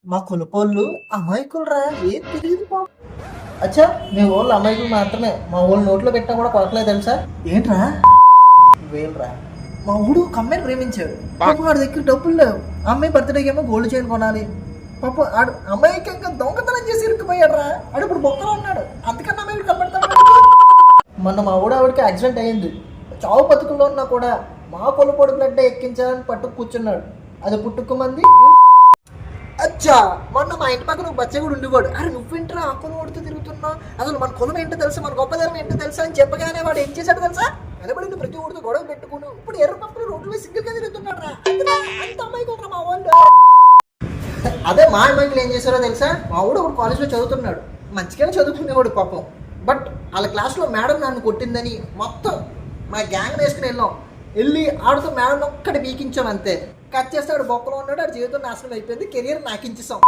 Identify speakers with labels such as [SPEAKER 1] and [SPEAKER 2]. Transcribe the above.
[SPEAKER 1] మా కులపోళ్ళు అమాయకులు రా, ఏం తెలియదు పాపం. అచ్చా, మీ ఊళ్ళో అమాయకులు మాత్రమే, మా ఊళ్ళో నోట్లో పెట్టినా కూడా కొరకలేదు తెలుసా? ఏంట్రా వేలురా. మా ఊడు ఒక అమ్మాయిని ప్రేమించాడు. పాపం ఆడి దగ్గర డబ్బులు లేవు. అమ్మాయి బర్త్డేకి ఏమో గోల్డ్ చైన్ కొనాలి. పాపం ఆడు అమ్మాయికి ఇంకా దొంగతనం చేసి ఇరుక్కుపోయాడు రా. ఆడు ఇప్పుడు బొక్కలో ఉన్నాడు. అందుకని అమ్మాయి కనబడతాడు. మొన్న మా ఊడు ఆవిడకి యాక్సిడెంట్ అయ్యింది. చావు బతుకుల్లో ఉన్నా కూడా మా కొలపోడు బ్లడ్ ఎక్కించాలని పట్టుకు కూర్చున్నాడు. అది పుట్టుకుమంది. అచ్చా, మొన్న మా ఇంటి పక్కన ఒక బచ్చ కూడా ఉండేవాడు. అరే నువ్వేంట్రా ఆ కులం ఓడితో తిరుగుతున్నావు, అసలు మన కులం ఏంటో తెలుసా, మన గొప్పదనం ఏంటో తెలుసా అని చెప్పగానే వాడు ఏం చేశాడు తెలుసా? కనబడింది ప్రతి ఊడితో గొడవ పెట్టుకుని ఇప్పుడు ఎర్ర పప్పులు రోడ్లు మీద సింగిల్ గా తిరుగుతున్నాడు రా. అంత అమ్మాయి కూడా మా వాళ్ళు. అదే మా అమ్మాయిలు ఏం చేశారో తెలుసా? మా ఊడు ఒక కాలేజ్లో చదువుతున్నాడు. మంచిగానే చదువుకునేవాడు పాపం. బట్ వాళ్ళ క్లాస్లో మేడం నన్ను కొట్టిందని మొత్తం మా గ్యాంగ్ వేసుకుని వెళ్ళి ఆడుతూ మేడం ఒక్కటి పీకించాం అంతే. కట్ చేస్తే ఆడు బొక్కలో ఉన్నాడు. ఆడు జీవితం నాశనం అయిపోయింది. కెరియర్ నాకించేసాం.